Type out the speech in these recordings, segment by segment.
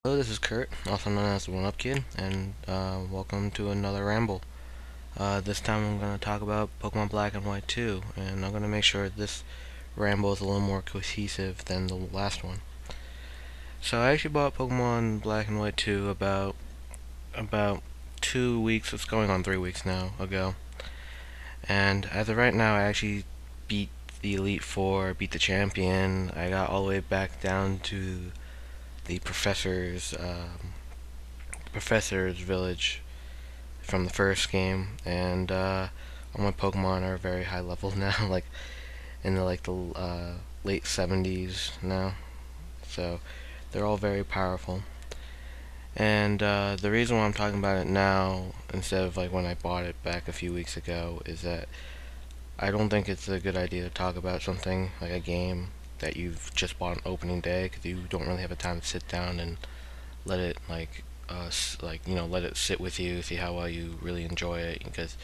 Hello, this is Kurt, also known as the 1UpKid, and welcome to another ramble. This time I'm going to talk about Pokemon Black and White 2, and I'm going to make sure this ramble is a little more cohesive than the last one. So I actually bought Pokemon Black and White 2 about 2 weeks. It's going on 3 weeks now ago, and as of right now, I actually beat the Elite Four, beat the champion. I got all the way back down to the professor's village from the first game, and all my Pokemon are very high level now, like in the late 70s now. So they're all very powerful. And the reason why I'm talking about it now instead of like when I bought it back a few weeks ago is that I don't think it's a good idea to talk about something like a game that you've just bought on opening day, because you don't really have a time to sit down and let it let it sit with you, see how well you really enjoy it. Because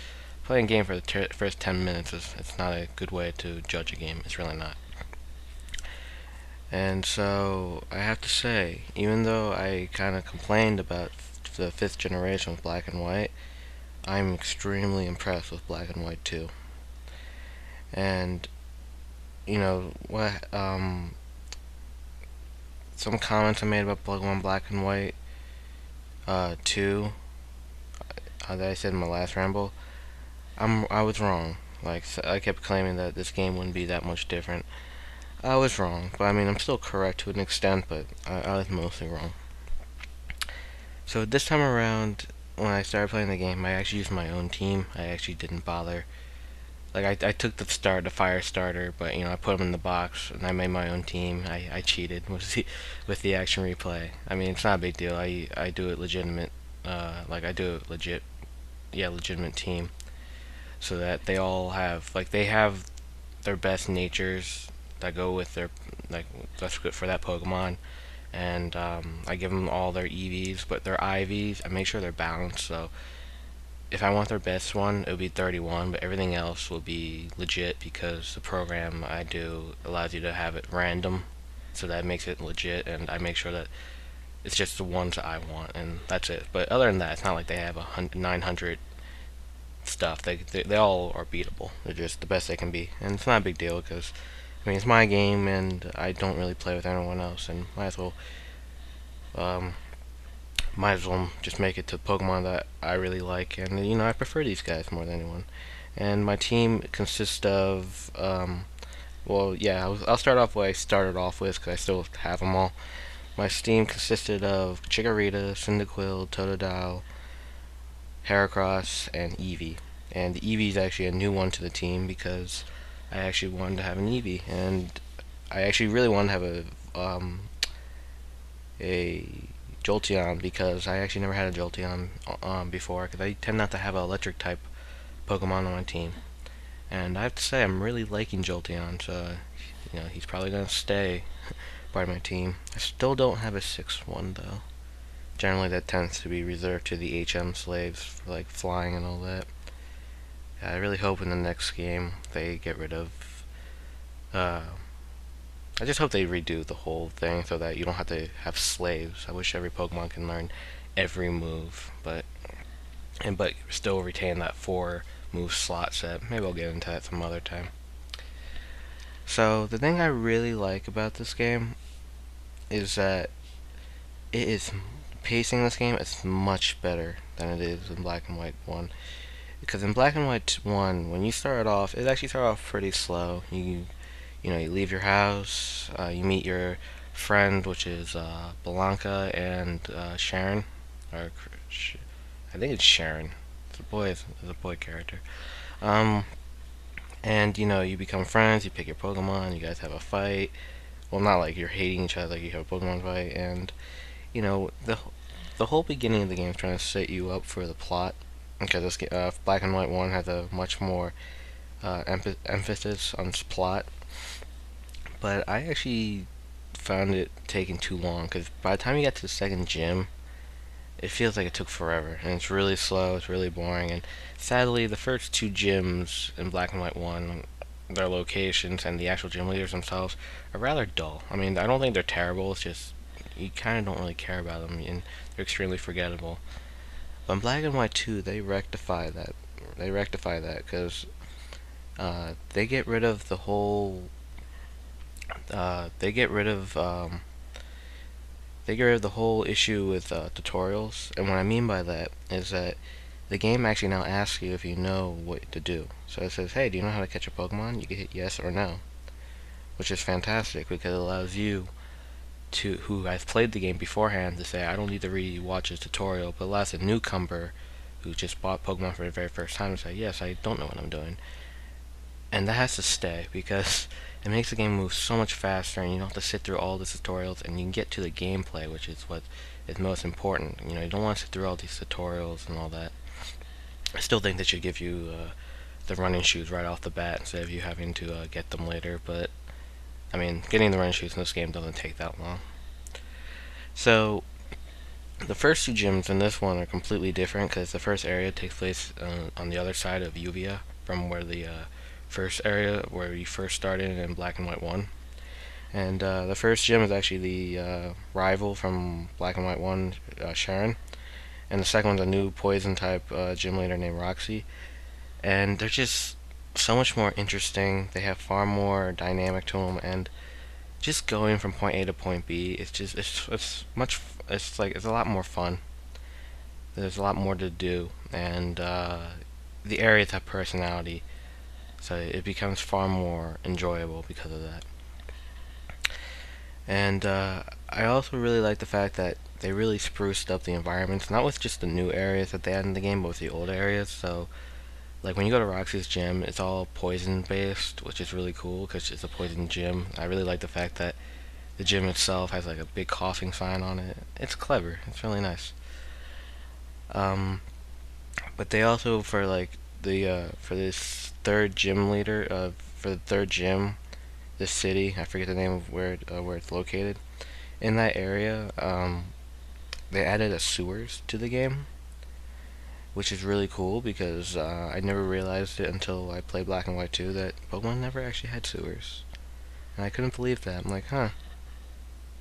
playing a game for the first 10 minutes it's not a good way to judge a game. It's really not. And so I have to say, even though I kind of complained about the fifth generation with Black and White, I'm extremely impressed with Black and White 2. And you know what? Some comments I made about Pokemon Black and White 2 that I said in my last ramble, I was wrong. Like, I kept claiming that this game wouldn't be that much different. I was wrong, but I mean I'm still correct to an extent, but I was mostly wrong. So this time around, when I started playing the game, I actually used my own team. I actually didn't bother. Like, I took the fire starter, but I put them in the box and I made my own team. I cheated with the action replay. I mean, it's not a big deal. I do it legitimate. I do it legit. Yeah, legitimate team. So that they have their best natures that go with their, like, that's good for that Pokemon. And I give them all their EVs, but their IVs I make sure they're balanced. So if I want their best one, it would be 31, but everything else will be legit because the program I do allows you to have it random, so that makes it legit, and I make sure that it's just the ones that I want, and that's it. But other than that, it's not like they have 900 stuff. They all are beatable. They're just the best they can be, and it's not a big deal because I mean it's my game, and I don't really play with anyone else, and um, might as well just make it to Pokemon that I really like, and I prefer these guys more than anyone. And my team consists of, well, yeah, I'll start off what I started off with because I still have them all. My team consisted of Chikorita, Cyndaquil, Totodile, Heracross, and Eevee. And the Eevee is actually a new one to the team because I actually wanted to have an Eevee, and I actually really wanted to have a Jolteon because I actually never had a Jolteon before, because I tend not to have an electric type Pokemon on my team. And I have to say, I'm really liking Jolteon, so he's probably gonna stay part of my team. I still don't have a 6-1 though. Generally, that tends to be reserved to the HM slaves for like flying and all that. Yeah, I really hope in the next game they get rid of. I just hope they redo the whole thing so that you don't have to have slaves. I wish every Pokemon can learn every move, but still retain that 4 move slot set. Maybe I'll get into that some other time. So the thing I really like about this game is that it is pacing. This game is much better than it is in Black and White 1. Because in Black and White 1, when you start off, it actually started off pretty slow. You leave your house, you meet your friend, which is Blanca and Sharon, or I think it's Sharon. It's a boy character. Um, and you become friends. You pick your Pokemon. You guys have a fight. Well, not like you're hating each other. Like you have a Pokemon fight, and the whole beginning of the game is trying to set you up for the plot. Because Black and White 1 has a much more emphasis on plot. But I actually found it taking too long, because by the time you get to the second gym, it feels like it took forever, and it's really slow, it's really boring, and sadly, the first 2 gyms in Black and White 1, their locations and the actual gym leaders themselves, are rather dull. I mean, I don't think they're terrible, it's just you kind of don't really care about them, and they're extremely forgettable. But in Black and White 2, they rectify that. They rectify that because they get rid of the whole. They get rid of. They get rid of the whole issue with tutorials, and what I mean by that is that the game actually now asks you if you know what to do. So it says, "Hey, do you know how to catch a Pokemon?" You can hit yes or no, which is fantastic because it allows you to who has played the game beforehand to say, I don't need to watch a tutorial, but allows a newcomer who just bought Pokemon for the very first time to say, yes, I don't know what I'm doing. And that has to stay because it makes the game move so much faster, and you don't have to sit through all the tutorials, and you can get to the gameplay, which is what is most important. You don't want to sit through all these tutorials and all that. I still think they should give you the running shoes right off the bat instead of you having to get them later, but I mean, getting the running shoes in this game doesn't take that long. So, the first two gyms in this one are completely different because the first area takes place on the other side of Uvia from where the first area where you first started in Black and White 1. And the first gym is actually the rival from Black and White 1, Sharon. And the second one's a new poison type gym leader named Roxy. And they're just so much more interesting. They have far more dynamic to them, and just going from point A to point B, it's a lot more fun. There's a lot more to do, and the areas have personality, so it becomes far more enjoyable because of that. And I also really like the fact that they really spruced up the environments, not with just the new areas that they add in the game, but with the old areas. So, like when you go to Roxy's gym, it's all poison based, which is really cool because it's a poison gym. I really like the fact that the gym itself has like a big coughing sign on it. It's clever. It's really nice. Um, but they also for this third gym leader for the third gym, this city, I forget the name of where it's located. In that area, they added a sewers to the game, which is really cool because I never realized it until I played Black and White 2 that Pokemon never actually had sewers. And I couldn't believe that. I'm like, huh.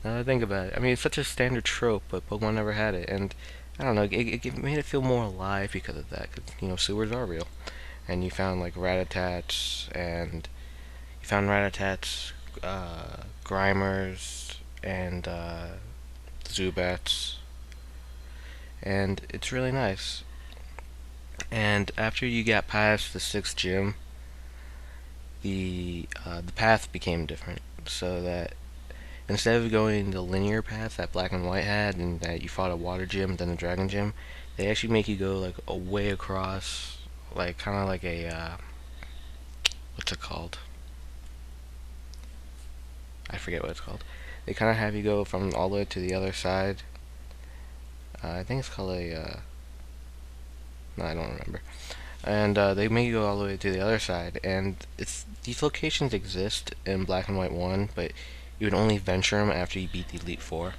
Now that I think about it, I mean, it's such a standard trope, but Pokemon never had it, and I don't know, it made it feel more alive because of that. Because sewers are real, and you found like Grimers, and Zubats, and it's really nice. And after you got past the sixth gym, the path became different, so that instead of going the linear path that Black and White had, and that you fought a water gym, then a dragon gym, they actually make you go like a way across, like kind of like a what's it called? I forget what it's called. They kind of have you go from all the way to the other side. I think it's called a. No, I don't remember. And they make you go all the way to the other side, and these locations exist in Black and White 1, but you would only venture them after you beat the Elite Four,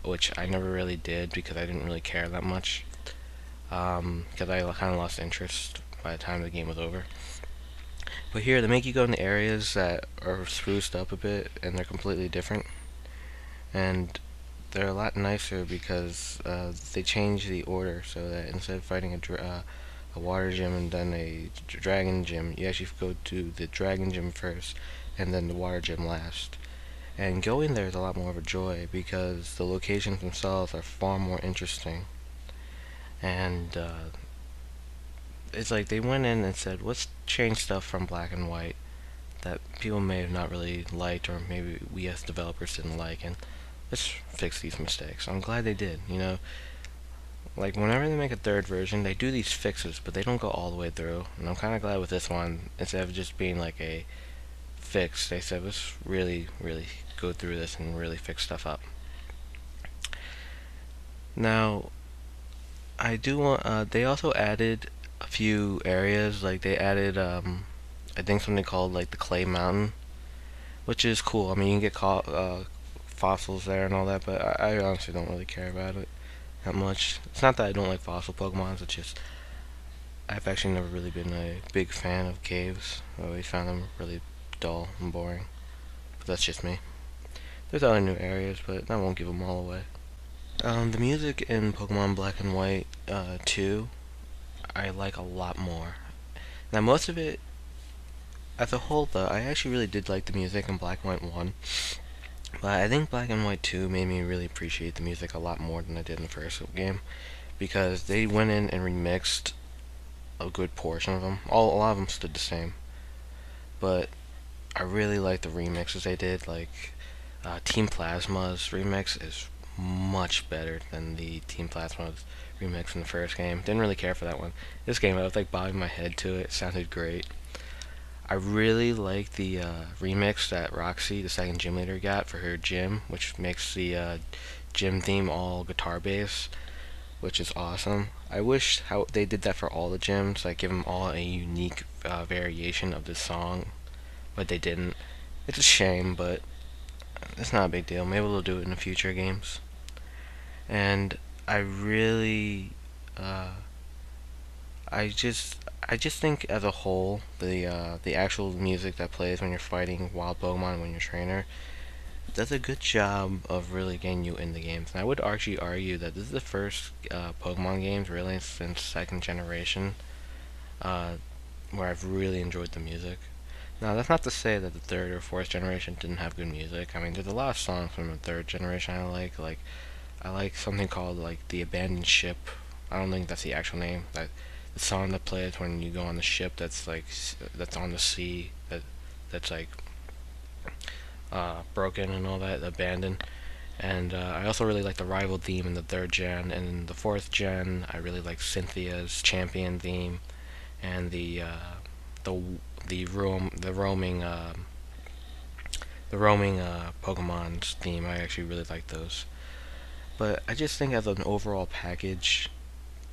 which I never really did because I didn't really care that much. Because I kind of lost interest by the time the game was over. But here, they make you go into areas that are spruced up a bit, and they're completely different. And they're a lot nicer because they change the order so that instead of fighting a water gym and then a dragon gym, you actually go to the dragon gym first and then the water gym last. And going there is a lot more of a joy because the locations themselves are far more interesting. And it's like they went in and said, let's change stuff from Black and White that people may have not really liked, or maybe we as developers didn't like, and let's fix these mistakes. I'm glad they did. Like whenever they make a third version, they do these fixes, but they don't go all the way through. And I'm kind of glad with this one, instead of just being like a fix, they said let's really, really go through this and really fix stuff up. Now, I do want. They also added a few areas. Like they added, I think something called like the Clay Mountain, which is cool. I mean, you can get fossils there and all that, but I honestly don't really care about it that much. It's not that I don't like fossil Pokemons. It's just I've actually never really been a big fan of caves. I always found them really dull and boring. But that's just me. There's other new areas, but I won't give them all away. The music in Pokemon Black and White 2, I like a lot more. Now, most of it, as a whole, though, I actually really did like the music in Black and White 1. But I think Black and White 2 made me really appreciate the music a lot more than I did in the first game. Because they went in and remixed a good portion of them. A lot of them stood the same. But I really like the remixes they did. Like, Team Plasma's remix is much better than the Team Plasma's remix in the first game. Didn't really care for that one. This game, I was like bobbing my head to it. It sounded great. I really like the remix that Roxy, the second gym leader, got for her gym, which makes the gym theme all guitar bass, which is awesome. I wish how they did that for all the gyms, like give them all a unique variation of the song, but they didn't. It's a shame, but it's not a big deal. Maybe they'll do it in the future games. And I really, uh, I just think as a whole, the actual music that plays when you're fighting wild Pokemon when you're a trainer does a good job of really getting you in the games. And I would actually argue that this is the first Pokemon games really since second generation uh, where I've really enjoyed the music. Now that's not to say that the third or fourth generation didn't have good music. I mean, there's a lot of songs from the third generation I like. Like I like something called like the Abandoned Ship. I don't think that's the actual name. That the song that plays when you go on the ship that's like that's on the sea that's like broken and all that, abandoned. And I also really like the rival theme in the third gen, and in the fourth gen, I really like Cynthia's champion theme and the the roaming Pokemon's theme. I actually really like those. But I just think as an overall package,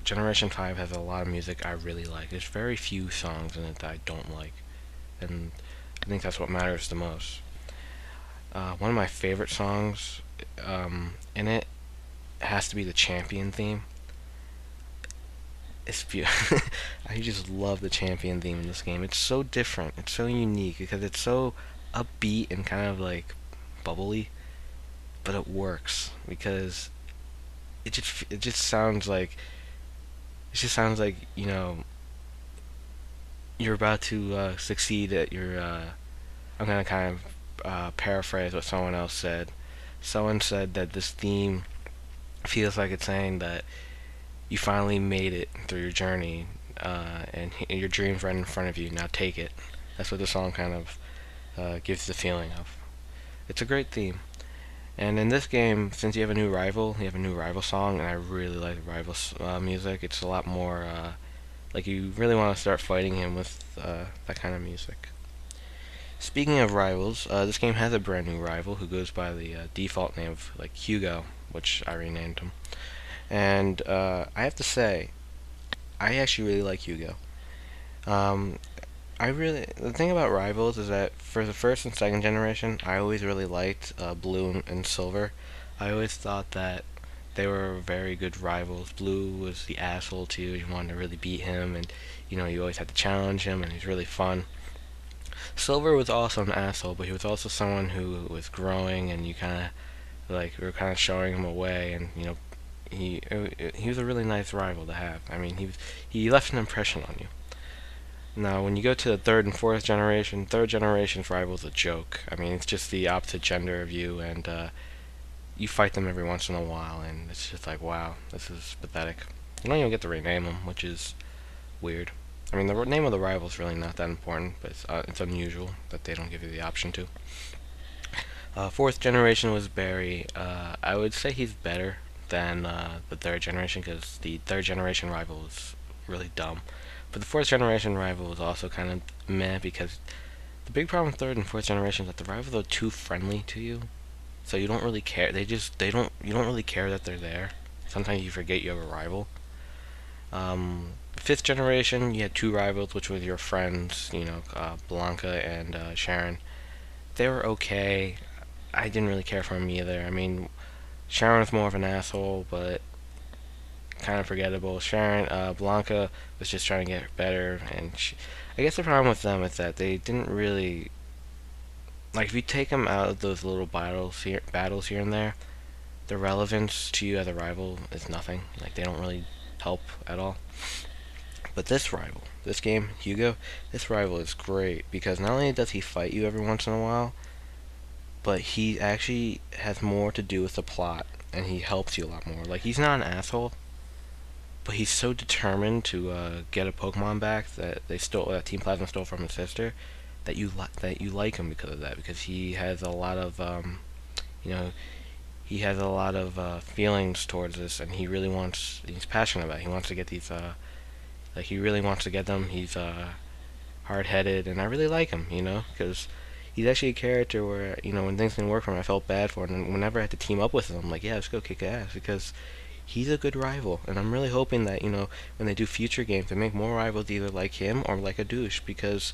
Generation 5 has a lot of music I really like. There's very few songs in it that I don't like, and I think that's what matters the most. One of my favorite songs in it has to be the Champion theme. It's beautiful. I just love the Champion theme in this game. It's so different. It's so unique because it's so upbeat and kind of like bubbly, but it works because it just sounds like you're about to succeed at your. I'm gonna kind of paraphrase what someone else said. Someone said that this theme feels like it's saying that you finally made it through your journey, and your dreams right in front of you. Now take it. That's what the song kind of gives the feeling of. It's a great theme. And in this game, since you have a new rival song, and I really like the rival music. It's a lot more like you really want to start fighting him with that kind of music. Speaking of rivals, this game has a brand new rival who goes by the default name of like Hugo, which I renamed him. And I have to say, I actually really like Hugo. Um, the thing about rivals is that for the first and second generation, I always really liked Blue and Silver. I always thought that they were very good rivals. Blue was the asshole too. You wanted to really beat him, and you always had to challenge him, and he's really fun. Silver was also an asshole, but he was also someone who was growing, and you kind of like we were kind of showing him a way, and he was a really nice rival to have. I mean, he left an impression on you. Now, when you go to the third and fourth generation, third generation's rival's a joke. I mean, it's just the opposite gender of you, and you fight them every once in a while, and it's just like, wow, this is pathetic. You don't even get to rename them, which is weird. I mean, the name of the rival is really not that important, but it's unusual that they don't give you the option to. Fourth generation was Barry. I would say he's better than the third generation because the third generation rival was really dumb. But the fourth generation rival was also kind of meh because the big problem with third and fourth generation is that the rivals are too friendly to you, so you don't really care. They don't you don't really care that they're there. Sometimes you forget you have a rival. Fifth generation, you had two rivals, which were your friends, Blanca and Sharon. They were okay. I didn't really care for them either. I mean, Sharon was more of an asshole, but kind of forgettable. Blanca was just trying to get better, and I guess the problem with them is that they didn't really like if you take them out of those little battles here and there, the relevance to you as a rival is nothing. Like they don't really help at all. But this rival, this game, Hugo, this rival is great because not only does he fight you every once in a while, but he actually has more to do with the plot and he helps you a lot more. Like he's not an asshole, but he's so determined to get a Pokemon back that Team Plasma stole from his sister that you like him because of that, because he has a lot of you know he has a lot of feelings towards this, and he's passionate about it. He wants to get these like he really wants to get them. He's hard-headed, and I really like him, because he's actually a character where, when things didn't work for him, I felt bad for him, and whenever I had to team up with him, I'm like, yeah, let's go kick ass, because he's a good rival, and I'm really hoping that, when they do future games, they make more rivals either like him or like a douche, because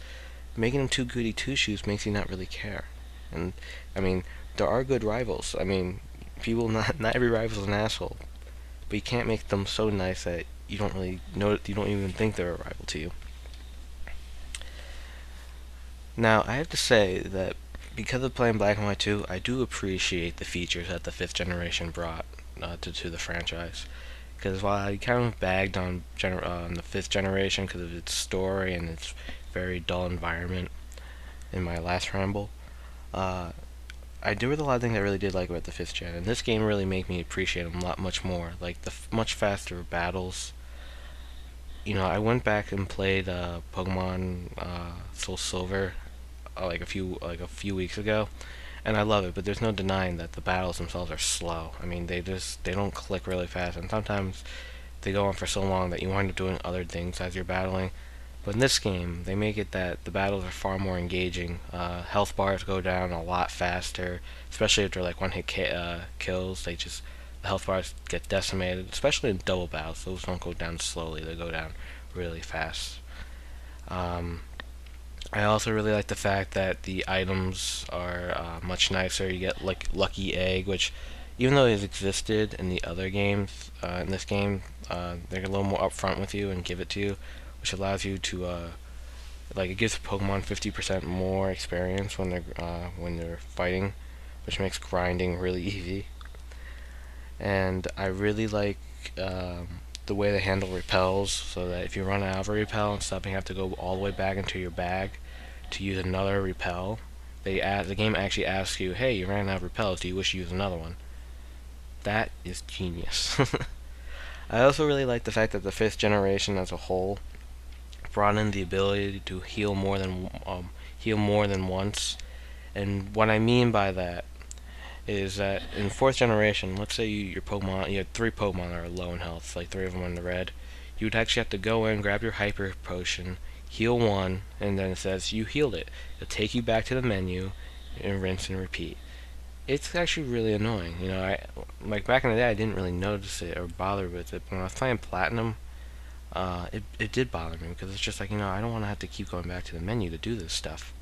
making him too goody two-shoes makes you not really care. And, I mean, there are good rivals. I mean, not every rival's an asshole, but you can't make them so nice that you don't really know, you don't even think they're a rival to you. Now, I have to say that because of playing Black and White 2, I do appreciate the features that the 5th generation brought to the franchise. Because while I kind of bagged on the 5th generation because of its story and its very dull environment in my last ramble, there was a lot of things I really did like about the 5th gen, and this game really made me appreciate them a lot much more. Like the much faster battles. I went back and played Pokemon Soul Silver like a few weeks ago, and I love it. But there's no denying that the battles themselves are slow. I mean, they don't click really fast, and sometimes they go on for so long that you wind up doing other things as you're battling. But in this game, they make it that the battles are far more engaging. Health bars go down a lot faster, especially after like one-hit kills. The health bars get decimated, especially in double battles. Those don't go down slowly; they go down really fast. Um, I also really like the fact that the items are much nicer. You get like Lucky Egg, which, even though it has existed in the other games, in this game, they're a little more upfront with you and give it to you, which allows you to it gives Pokemon 50% more experience when they're fighting, which makes grinding really easy. And I really like the way they handle repels, so that if you run out of a repel, instead of having to go all the way back into your bag to use another repel, the game actually asks you, hey, you ran out of repels, do you wish to use another one? That is genius. I also really like the fact that the 5th generation as a whole brought in the ability to heal more than once. And what I mean by that is that in 4th generation, let's say you had 3 Pokemon that are low in health, like 3 of them are in the red, you would actually have to go in, grab your Hyper Potion, heal one, and then it says you healed it. It'll take you back to the menu, and rinse and repeat. It's actually really annoying. Like back in the day, I didn't really notice it or bother with it, but when I was playing Platinum, it did bother me, because it's just like, I don't want to have to keep going back to the menu to do this stuff.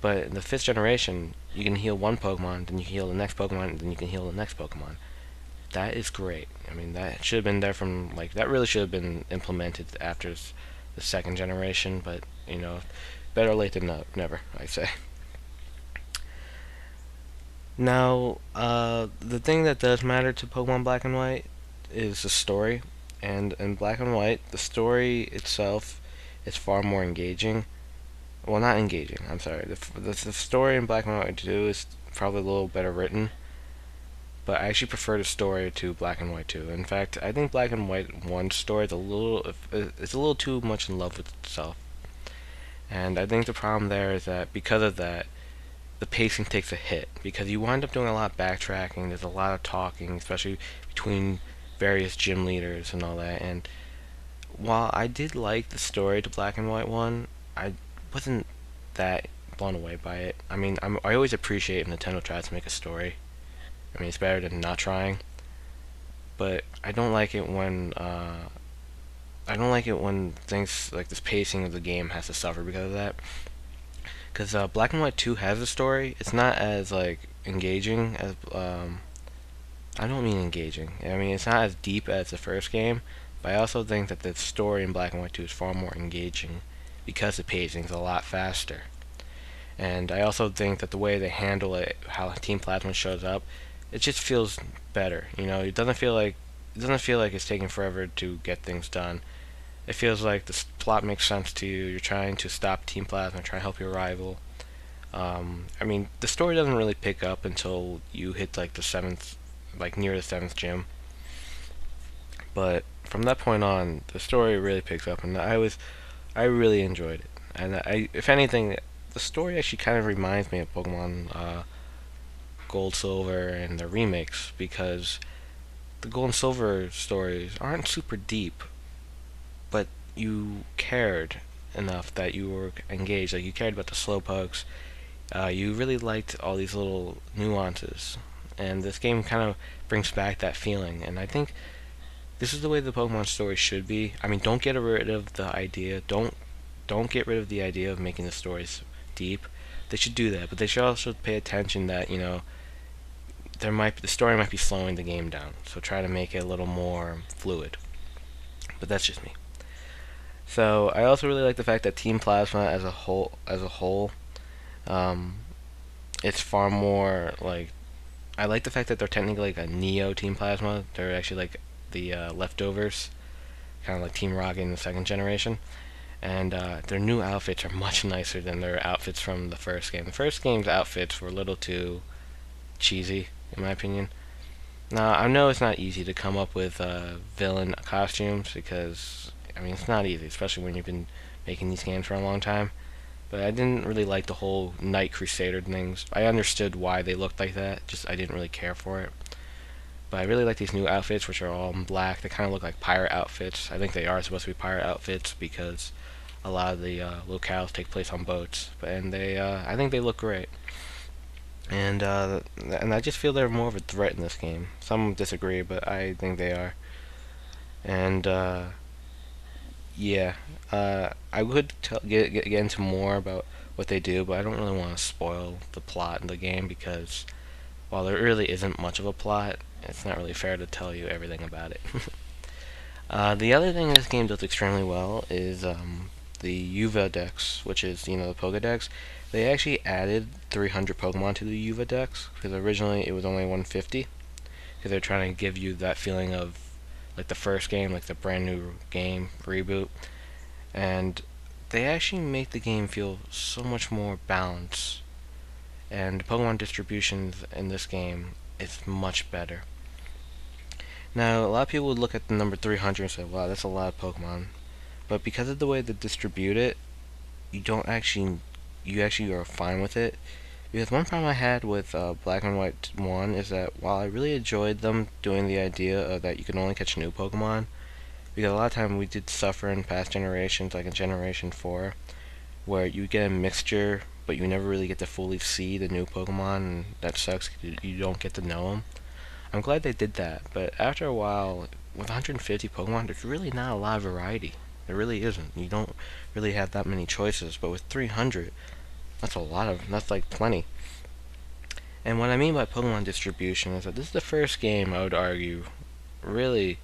But in the 5th generation, you can heal one Pokemon, then you can heal the next Pokemon, and then you can heal the next Pokemon. That is great. I mean, that should have been there that really should have been implemented after the 2nd generation, but, better late than never, I say. Now, the thing that does matter to Pokemon Black and White is the story. And in Black and White, the story itself is far more engaging. Well, not engaging, I'm sorry. The story in Black and White 2 is probably a little better written, but I actually prefer the story to Black and White 2. In fact, I think Black and White 1's story is it's a little too much in love with itself. And I think the problem there is that because of that, the pacing takes a hit, because you wind up doing a lot of backtracking, there's a lot of talking, especially between various gym leaders and all that, and while I did like the story to Black and White 1, I wasn't that blown away by it. I mean, I always appreciate if Nintendo tries to make a story. I mean, it's better than not trying. But I don't like it when things like this pacing of the game has to suffer because of that. Because Black and White 2 has a story. It's not as engaging as I don't mean engaging. I mean, it's not as deep as the first game. But I also think that the story in Black and White 2 is far more engaging because the pacing is a lot faster. And I also think that the way they handle it, how Team Plasma shows up, it just feels better. You know, it doesn't feel like it's taking forever to get things done. It feels like the plot makes sense to you. You're trying to stop Team Plasma, try to help your rival. I mean, the story doesn't really pick up until you hit like the seventh, like near the seventh gym. But from that point on, the story really picks up, and I really enjoyed it. And if anything, the story actually kind of reminds me of Pokemon Gold, Silver, and the remakes because the Gold and Silver stories aren't super deep, but you cared enough that you were engaged. Like you cared about the Slowpokes. You really liked all these little nuances, and this game kind of brings back that feeling. And I think this is the way the Pokemon story should be. I mean, don't get rid of the idea. Don't get rid of the idea of making the stories deep. They should do that, but they should also pay attention that the story might be slowing the game down. So try to make it a little more fluid. But that's just me. So I also really like the fact that Team Plasma as a whole, um, it's far more like I like the fact that they're technically like a Neo Team Plasma. They're actually like the leftovers, kind of like Team Rocket in the second generation. And their new outfits are much nicer than their outfits from the first game. The first game's outfits were a little too cheesy, in my opinion. Now, I know it's not easy to come up with villain costumes because, I mean, it's not easy, especially when you've been making these games for a long time. But I didn't really like the whole Knight Crusader things. I understood why they looked like that, just I didn't really care for it. But I really like these new outfits, which are all in black. They kind of look like pirate outfits. I think they are supposed to be pirate outfits because a lot of the locales take place on boats. And I think they look great. And I just feel they're more of a threat in this game. Some disagree, but I think they are. And yeah, I would get into more about what they do, but I don't really want to spoil the plot in the game because while there really isn't much of a plot, it's not really fair to tell you everything about it. The other thing this game does extremely well is the UVA Dex, which is the Pokedex. They actually added 300 Pokemon to the UVA Dex because originally it was only 150 because they're trying to give you that feeling of like the first game, like the brand new game reboot, and they actually make the game feel so much more balanced. And the Pokemon distributions in this game is much better. Now, a lot of people would look at the number 300 and say, "Wow, that's a lot of Pokemon." But because of the way they distribute it, you actually are fine with it. Because one problem I had with Black and White 1 is that while I really enjoyed them doing the idea of that you can only catch new Pokemon, because a lot of time we did suffer in past generations, like in Generation 4, where you get a mixture, but you never really get to fully see the new Pokemon, and that sucks 'cause you don't get to know them. I'm glad they did that, but after a while, with 150 Pokemon, there's really not a lot of variety. There really isn't. You don't really have that many choices, but with 300, that's like plenty. And what I mean by Pokemon distribution is that this is the first game I would argue, really,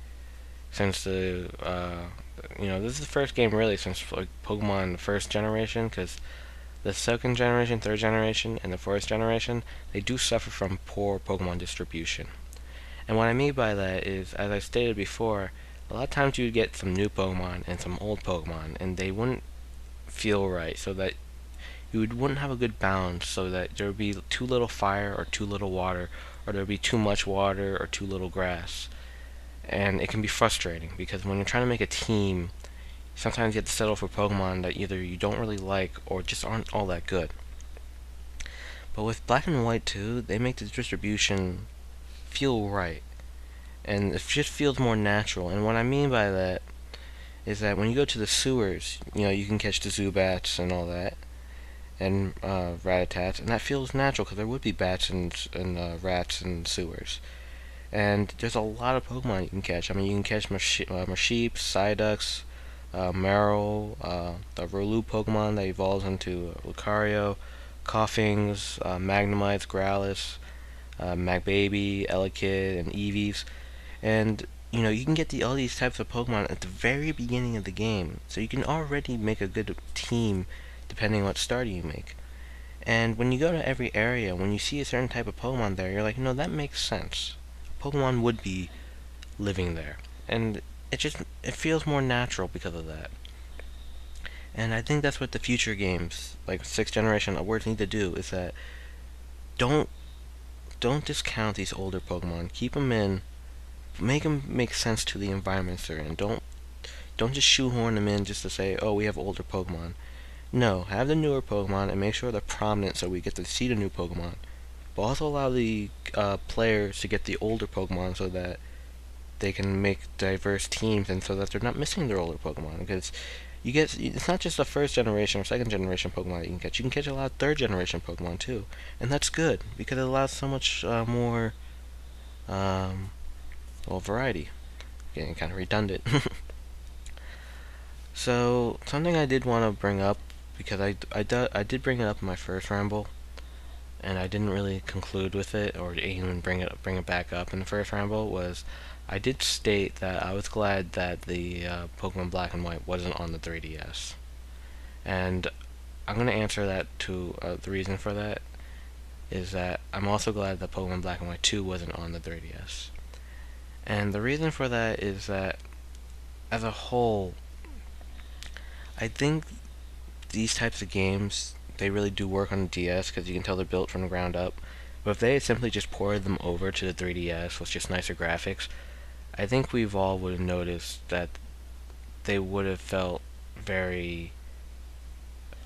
since this is the first game really since like Pokemon first generation, because the second generation, third generation, and the fourth generation, they do suffer from poor Pokemon distribution. And what I mean by that is, as I stated before, a lot of times you would get some new Pokemon and some old Pokemon, and they wouldn't feel right, so that wouldn't have a good balance, so that there would be too little fire or too little water, or there would be too much water or too little grass. And it can be frustrating, because when you're trying to make a team, sometimes you have to settle for Pokemon that either you don't really like or just aren't all that good. But with Black and White 2, they make the distribution feel right. And it just feels more natural. And what I mean by that is that when you go to the sewers, you can catch the Zubats and all that, and Rattatas, and that feels natural because there would be bats and rats in sewers. And there's a lot of Pokemon you can catch. I mean, you can catch Marsheep, Psyducks, Marill, the Rolu Pokemon that evolves into Lucario, Coughings, Magnemites, Growlithe, Magbaby, Elekid, and Eevees. And you can get all these types of Pokemon at the very beginning of the game, so you can already make a good team depending on what starter you make. And when you go to every area, when you see a certain type of Pokemon there, you're like, no, that makes sense. Pokemon would be living there. And it feels more natural because of that. And I think that's what the future games, like 6th generation upwards, need to do, is that don't don't discount these older Pokemon. Keep them in, make them make sense to the environments they're in. Don't just shoehorn them in just to say, oh, we have older Pokemon. No, have the newer Pokemon and make sure they're prominent so we get to see the new Pokemon. But also allow the players to get the older Pokemon so that they can make diverse teams and so that they're not missing their older Pokemon. Because it's not just the first generation or second generation Pokemon that you can catch. You can catch a lot of third generation Pokemon too, and that's good because it allows so much more, well, variety. Getting kind of redundant. So something I did want to bring up because I did bring it up in my first ramble, and I didn't really conclude with it or even bring it back up in the first ramble was I did state that I was glad that the Pokemon Black and White wasn't on the 3DS, and I'm gonna answer that to the reason for that is that I'm also glad that Pokemon Black and White 2 wasn't on the 3DS, and the reason for that is that as a whole, I think these types of games they really do work on the DS because you can tell they're built from the ground up. But if they had simply just ported them over to the 3DS with just nicer graphics, I think we've all would have noticed that they would have felt very,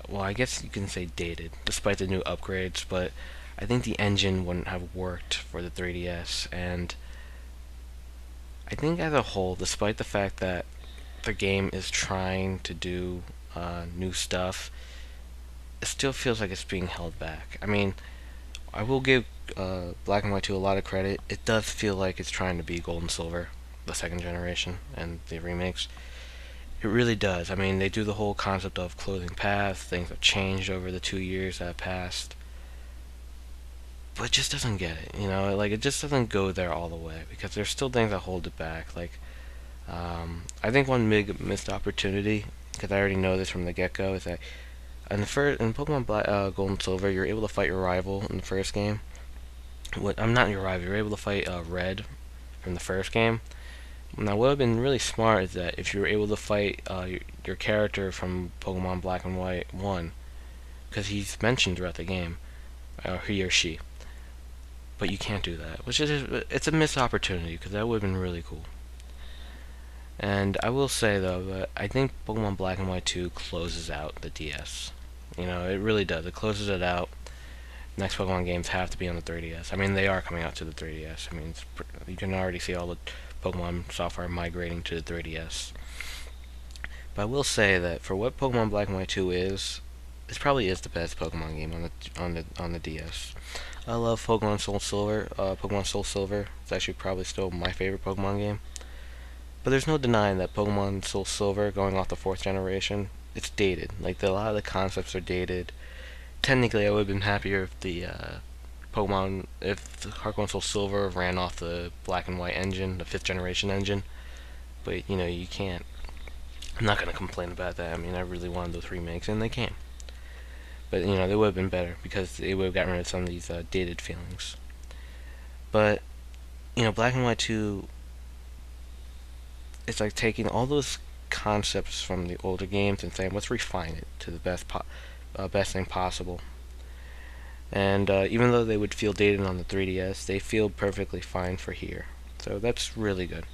well, I guess you can say dated, despite the new upgrades, but I think the engine wouldn't have worked for the 3DS, and I think as a whole, despite the fact that the game is trying to do new stuff, it still feels like it's being held back. I mean, I will give Black and White 2 a lot of credit. It does feel like it's trying to be Gold and Silver, the second generation, and the remakes. It really does. I mean, they do the whole concept of closing paths, things have changed over the 2 years that have passed. But it just doesn't get it, you know? Like, it just doesn't go there all the way, because there's still things that hold it back. Like, I think one big missed opportunity, because I already know this from the get-go, is that in Pokemon Black, Gold and Silver, you're able to fight your rival in the first game. I'm not your rival. You're able to fight Red from the first game. Now, what would have been really smart is that if you were able to fight your character from Pokemon Black and White 1, because he's mentioned throughout the game, he or she, but you can't do that, which is it's a missed opportunity because that would have been really cool. And I will say though that I think Pokemon Black and White 2 closes out the DS. You know, it really does. It closes it out. Next Pokemon games have to be on the 3DS. I mean, they are coming out to the 3DS. I mean, you can already see all the Pokemon software migrating to the 3DS. But I will say that for what Pokemon Black and White 2 is, this probably is the best Pokemon game on the DS. I love Pokemon Soul Silver. Pokemon Soul Silver is actually probably still my favorite Pokemon game. But there's no denying that Pokemon Soul Silver, going off the 4th generation, it's dated. Like, a lot of the concepts are dated. Technically, I would have been happier if the Heart Soul Silver ran off the Black and White engine, the 5th generation engine. But, you know, you can't. I'm not going to complain about that. I mean, I really wanted those remakes, and they came. But, you know, they would have been better, because they would have gotten rid of some of these dated feelings. But, you know, Black and White 2, it's like taking all those concepts from the older games and saying, let's refine it to the best thing possible. And even though they would feel dated on the 3DS, they feel perfectly fine for here. So that's really good.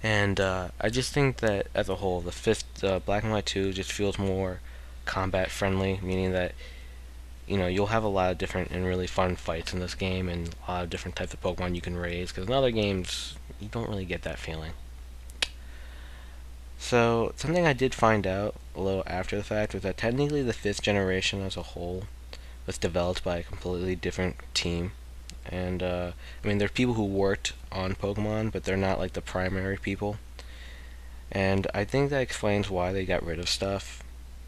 And I just think that as a whole, the 5th Black and White 2 just feels more combat friendly, meaning that, you know, you'll have a lot of different and really fun fights in this game, and a lot of different types of Pokemon you can raise, because in other games, you don't really get that feeling. So, something I did find out a little after the fact was that technically the 5th generation as a whole was developed by a completely different team. And, I mean, there are people who worked on Pokemon, but they're not, like, the primary people. And I think that explains why they got rid of stuff.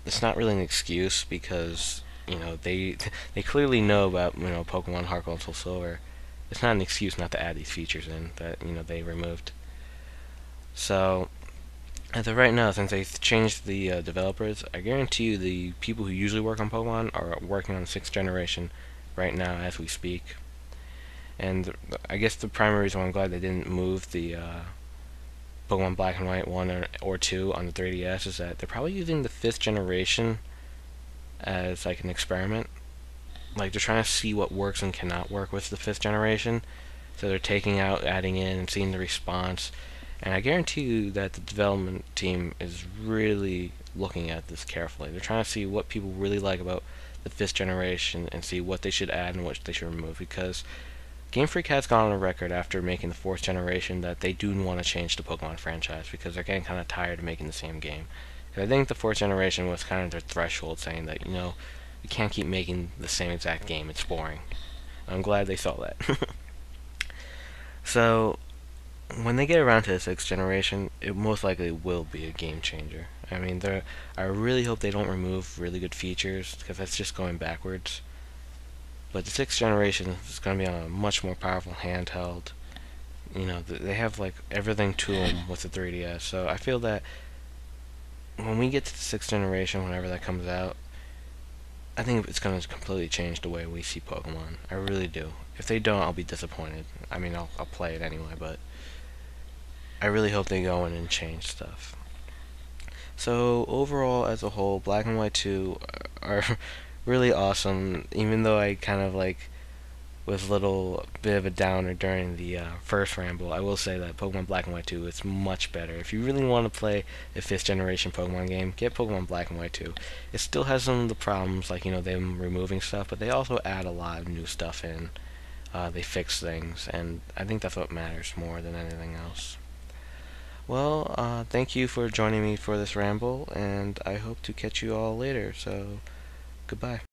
It's not really an excuse, because, you know, they clearly know about, you know, Pokemon Heart Gold and Soul Silver. It's not an excuse not to add these features in that, you know, they removed. So, As of right now, since they changed the developers, I guarantee you the people who usually work on Pokemon are working on the 6th generation right now as we speak. And I guess the primary reason why I'm glad they didn't move the Pokemon Black and White 1 or 2 on the 3DS is that they're probably using the 5th generation as like an experiment. Like they're trying to see what works and cannot work with the 5th generation. So they're taking out, adding in, and seeing the response. And I guarantee you that the development team is really looking at this carefully. They're trying to see what people really like about the 5th generation and see what they should add and what they should remove, because Gamefreak has gone on record after making the 4th generation that they do want to change the Pokemon franchise because they're getting kind of tired of making the same game. I think the 4th generation was kind of their threshold, saying that, you can't keep making the same exact game, it's boring. I'm glad they saw that. So, when they get around to the 6th generation, it most likely will be a game changer. I mean, I really hope they don't remove really good features, because that's just going backwards. But the 6th generation is going to be on a much more powerful handheld. They have like everything to them with the 3DS. So I feel that when we get to the 6th generation, whenever that comes out, I think it's going to completely change the way we see Pokemon. I really do. If they don't, I'll be disappointed. I mean, I'll play it anyway, but I really hope they go in and change stuff. So overall, as a whole, Black and White 2 are really awesome. Even though I kind of like was a little bit of a downer during the first ramble, I will say that Pokemon Black and White 2 is much better. If you really want to play a 5th generation Pokemon game, get Pokemon Black and White 2. It still has some of the problems, like them removing stuff, but they also add a lot of new stuff in. They fix things, and I think that's what matters more than anything else. Well, thank you for joining me for this ramble, and I hope to catch you all later. So, goodbye.